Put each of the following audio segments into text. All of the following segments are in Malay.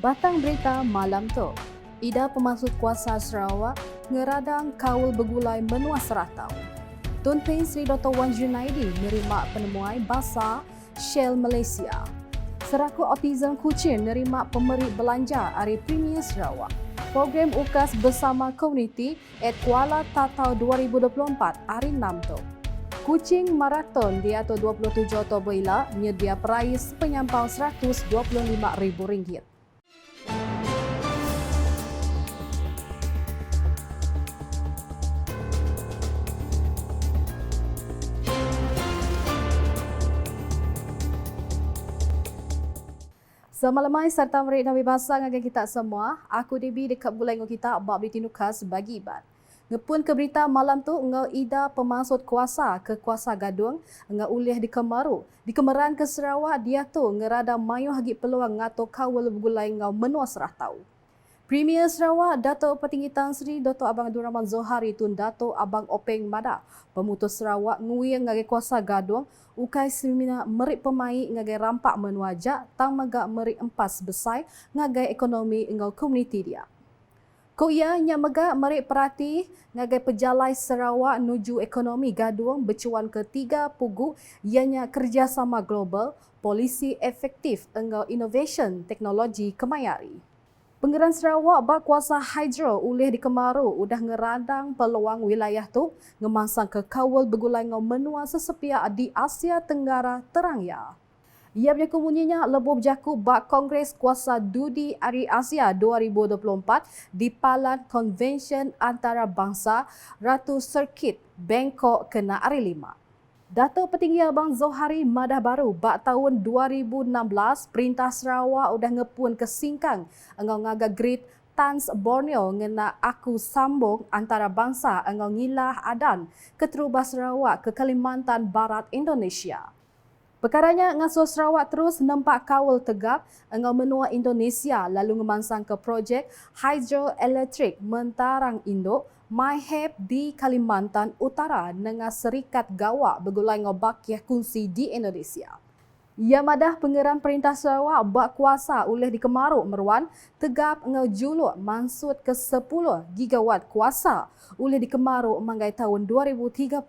Batang berita malam tu, Ida pemasut kuasa Sarawak ngeradang kaul begulai menua seratau. Tun Pein Sri Dr. Wan Junaidi nerima penemuan basa Shell Malaysia. Seraku autism Kuching nerima pemberi belanja Hari Premier Sarawak. Program UKAS bersama komuniti at Kuala Tatau 2024 hari 6 tu. Kuching Marathon di atas 27 Oktober menyedia prais penyampau RM125,000. Semalamai serta merik Nabi Basang dengan kita semua, aku Debbie dekat gulai dengan kita bab ditinukas bagi ibat. Ngepun ke berita malam tu ngau Ida pemasut kuasa ke kuasa Gadung ngau ulih di Kemaru. Di Kemeran ke Sarawak dia tu ngerada mayu hagi peluang ngato kawal bergulai ngau menua serah tahu. Premier Sarawak Dato' Petinggi Tan Sri Dr. Abang Abdul Rahman Zohari tun Dato' Abang Openg Mada pemutus Sarawak ngui ngagai kuasa Gadung ukai semina merik pemain ngagai rampak menuajak tang magak merik empas besai ngagai ekonomi ngau komuniti dia. Ko ia nya megak merik perhati ngagai pejalai Sarawak nuju ekonomi Gadung bercuan ketiga pugu ianya kerjasama global, polisi efektif engau innovation teknologi kemayari. Pengeran Sarawak bak kuasa hidro ulih di Kemaru udah ngeradang peluang wilayah tu ngemansang ke kawal begulai ngau menua sesepia di Asia Tenggara terang ya. Ia punya kemunyinya lebuh berjaku bak Kongres Kuasa Dudi Hari Asia 2024 di Palan Convention Antarabangsa Ratu Circuit Bangkok kena hari 5. Dato' Petinggi Abang Zohari Madah Baru bak tahun 2016 Perintah Sarawak udah ngepun ke Singkang engau ngaga grid Tans Borneo ngena aku sambung antara bangsa engau ngilah adan ke Terubah Sarawak ke Kalimantan Barat Indonesia. Perkaranya ngasuh Sarawak terus nampak kawal tegap engau menua Indonesia lalu ngemansang ke projek hidroelektrik mentarang Indo MyHab di Kalimantan Utara dengan serikat gawak bergulai ngobakiah kunci di Indonesia. Ia madah pengeran Perintah Sarawak bak kuasa oleh di Kemaru Meruan tegap ngau juluk mansut ke 10 gigawatt kuasa oleh di Kemaru manggai tahun 2030.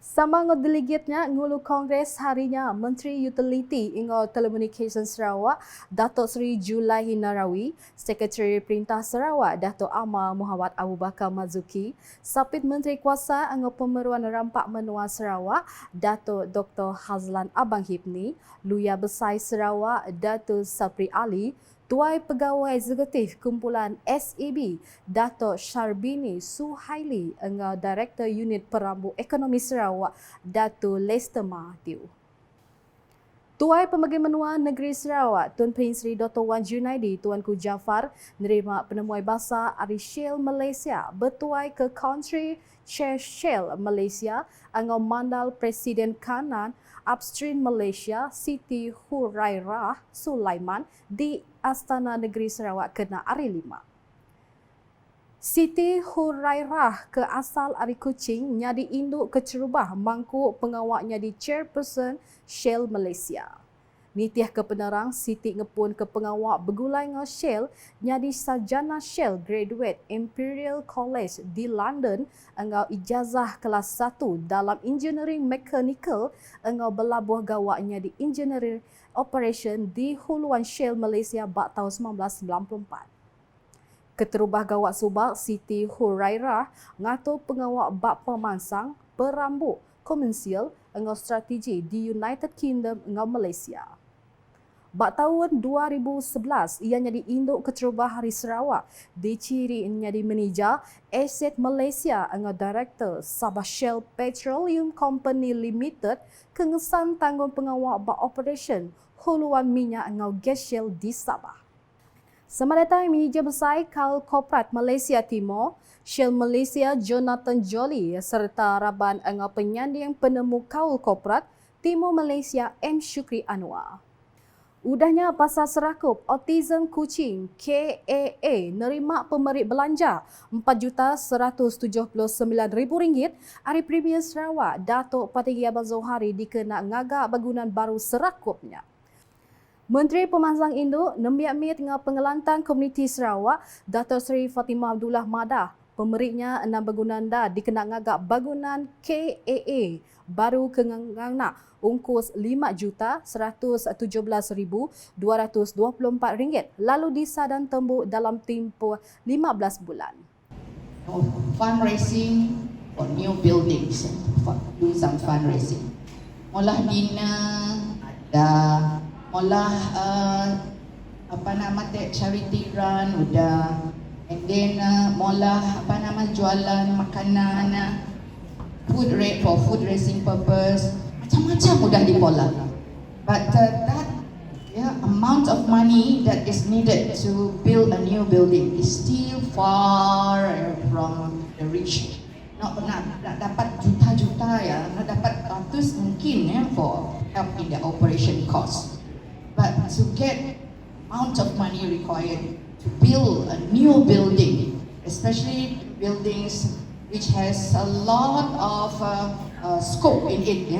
Sama ngau delegatnya ngulu Kongres harinya Menteri Utility ingau Telecommunication Sarawak Dato' Sri Julaihi Narawi, Sekretari Perintah Sarawak Dato' Amar Muhammad Abu Bakar Mazuki, Sapit Menteri Kuasa ingau Pemeruan Rampak Menua Sarawak Dato' Dr. Hazlan Abang Hipni, Luya Besar Sarawak Dato' Sapri Ali, Tuai Pegawai Eksekutif Kumpulan SEB, Dato' Syarbini Suhaili engau Director Unit Perambu Ekonomi Sarawak, Dato' Lester Mahathir. Tuai Pemegah Menua Negeri Sarawak, Tun Pein Sri Dr. Wan Junaidi, Tuanku Jaafar, nerima penemuan basa Ari Shell Malaysia, bertuai ke Country Chair Shell Malaysia, engau mandal Presiden Kanan Upstream Malaysia Siti Hurairah Sulaiman di Astana Negeri Sarawak kena hari 5. Siti Hurairah ke asal Ari Kuching nyadi induk kecerubah mangku pengawaknya di Chairperson Shell Malaysia. Nitiah ke penerang Siti ngepun ke pengawak begulai ngau Shell nyadi sarjana Shell graduate Imperial College di London engau ijazah kelas 1 dalam Engineering Mechanical engau belabuh gawaknya di Engineering Operation di Huluan Shell Malaysia bak tahun 1994. Keterubah gawak subak Siti Hurairah ngatur pengawak bak pemansang perambut komersial engau strategi di United Kingdom engau Malaysia. Bak tahun 2011, ia jadi induk keterubah Hari Sarawak, diciri jadi menija Aset Malaysia engau Director Sabah Shell Petroleum Company Limited kengesan tanggung pengawak bak operation huluan minyak engau gas Shell di Sabah. Sementara Manager Besar Kaul Korporat Malaysia Timur, Shell Malaysia Jonathan Jolie serta Raban engau penyanding penemu Kaul Korporat Timur Malaysia M. Syukri Anwar. Udahnya pasal serakup Autism Kuching KAA nerima pemberi belanja RM4,179,000 Hari Premier Sarawak Dato' Petinggi Abang Zohari dikena ngagak bangunan baru serakupnya. Menteri Pemansang Induk nembiak-mit dengan pengelantang komuniti Sarawak, Dato' Seri Fatimah Abdullah Madah. Pemeriknya 6 bangunan dah dikena ngagak bangunan KAA baru kengangnak ungkus RM5,117,224 lalu disadan tembuk dalam tempoh 15 bulan. Fundraising for new buildings, do some fundraising. Molah dinner, ada molah charity run udah, and then molah jualan makanan, food rate for food raising purpose, macam-macam udah dipola. But that amount of money that is needed to build a new building is still far from the reach. Nak dapat juta-juta nak dapat ratus mungkin for help in the operation cost. But to get amount of money required to build a new building, especially buildings which has a lot of scope in it,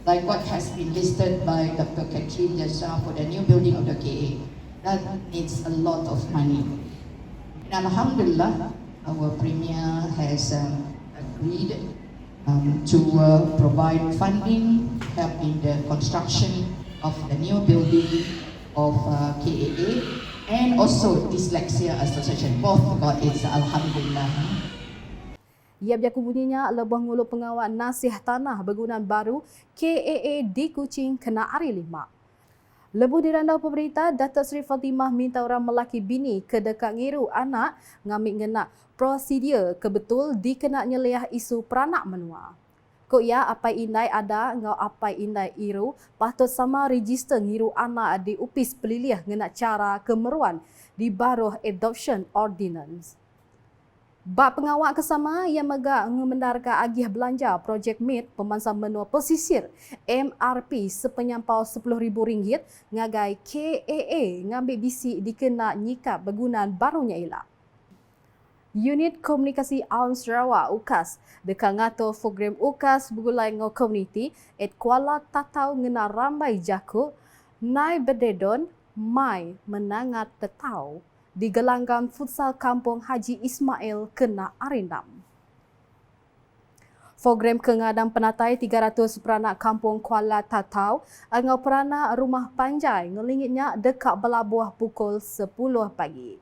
like what has been listed by Dr. Catherine just now for the new building of the KA. That needs a lot of money. And Alhamdulillah, our Premier has agreed to provide funding, help in the construction of the new building of KAA, and also Dyslexia Association. Both got its Alhamdulillah. Ia berlaku bunyinya Lebah Ngulu Pengawal Nasih Tanah bangunan baru KAA di Kuching kena hari 5. Lebu dirandau pemerintah, Dato' Seri Fatimah minta orang melaki bini ke dekat ngiru anak ngambil ngenak prosedur kebetul dikena nyeliah isu peranak menua. Kok ya apa indai ada ngau apa indai iru patut sama register ngiru anak di upis pelilih ngenak cara kemeruan di Baruh Adoption Ordinance. Bak pengawal kesama yang megak mendarkan agih belanja projek MIT Pemansang Menua Pesisir MRP sepenyampau RM10,000 ngagai KAA ngambil bisi dikena nyikap bangunan barunya ialah. Unit Komunikasi Awam Sarawak UKAS dekat ngatur program UKAS bergulai dengan komuniti at Kuala Tatau ngena rambai jakuk nai berdedon mai menangat tetau di gelanggang futsal Kampung Haji Ismail kena arindam. Program kengadam penatai 300 peranak Kampung Kuala Tatau angau peranak rumah panjai ngelingitnya dekat belabuh pukul 10 pagi.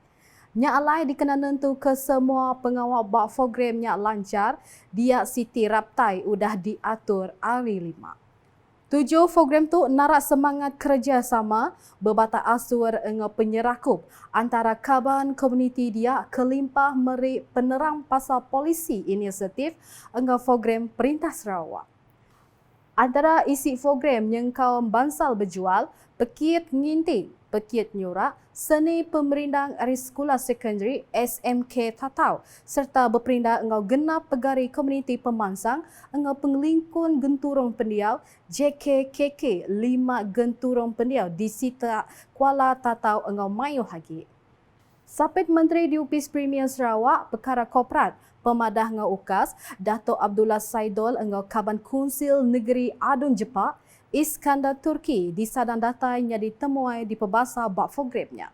Nyak alai dikena nentu ke semua pengawal bak programnya lancar, dia Siti Raptai udah diatur hari 5. 7 program tu narak semangat kerjasama berbata asur dengan penyerakup antara kaban komuniti dia kelimpah meri penerang pasal polisi inisiatif dengan program Perintah Sarawak. Antara isi program yang kaum bansal berjual, pekit nginting, pekit nyurak, seni pemerindang dari sekolah sekondari SMK Tatau serta berperindah engau genap pegari komuniti pemansang engau pengelingkun genturung pendiau JKKK 5 genturung pendiau di Sita Kuala Tatau engau mayu hagi. Sapit Menteri Diupis Premier Sarawak Perkara Korporat Pemadah ngau UKAS Dato' Abdullah Saidol engau Kaban Kunsil Negeri Adun Jepak Iskandar Turki disadang datanya ditemuai di pebasa bak programnya.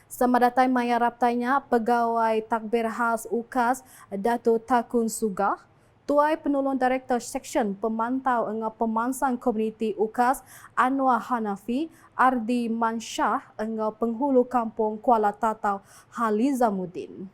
Sama datai maya raptainya pegawai takbir khas UKAS Dato' Takun Sugah, Tuai Penolong Direktor Seksyen Pemantau dengan Pemansang Komuniti UKAS Anwar Hanafi, Ardi Mansyah dengan Penghulu Kampung Kuala Tatau Halizamuddin.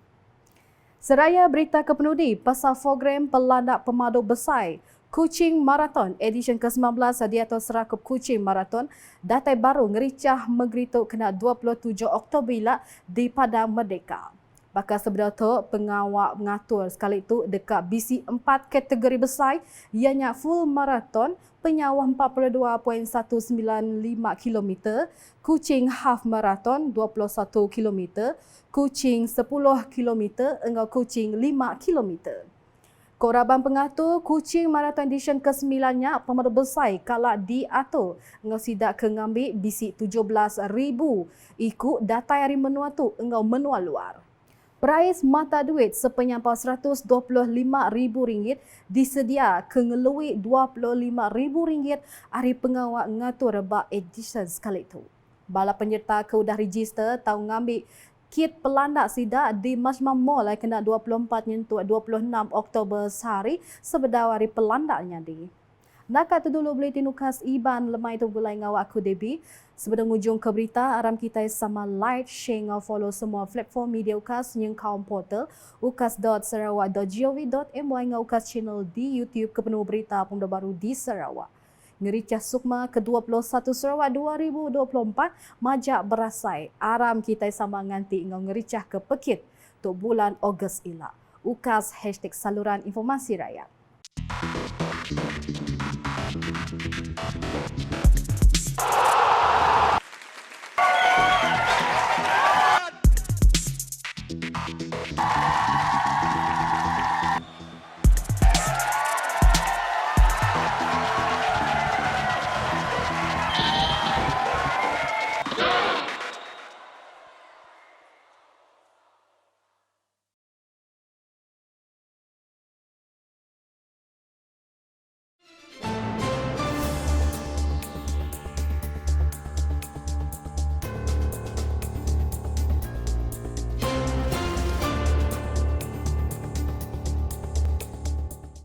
Seraya berita kepenudi pasal program pelandak pemadu besar Kuching Marathon edisyen ke-19 diatur Serakup Kuching Marathon datai baru ngericah megerituk kena 27 Oktober di Padang Merdeka. Bakal sebenar tu pengawal mengatur sekali itu dekat BC 4 kategori besar ianya full marathon penyawah 42.195 km, Kuching half marathon 21 km, Kuching 10 km hingga Kuching 5 km. Koraban pengatur Kuching Marathon Edition ke-9-nya pemadu besar kala diatur engau sidak ke ngambil bisi 17,000 ikut data hari menua tu engau menua luar. Prais mata duit sepenyampau RM125,000 disedia ke ngelui RM25,000 hari pengawal ngatur bak edition sekali itu. Bala penyerta ke udah register tahu ngambil kit pelandak sidak di Majma Mall kena 24 nyentuh 26 Oktober sehari sebedar hari pelandaknya di. Nakat tu dulu boleh tinukas iban lemai tu gulai ngawak aku Debi. Sebelum ujung ke berita, aram kita sama like, share ngau follow semua platform media ukas yang kaum portal ukas.sarawak.gov.my ngau ukas channel di YouTube kepenuh berita pun baru di Sarawak. Ngericah Sukma ke-21 Sarawak 2024 majak berasai. Aram kita sama nganti ngau ngericah ke Pekit untuk bulan Ogos ila. Ukas #saluran informasi rakyat.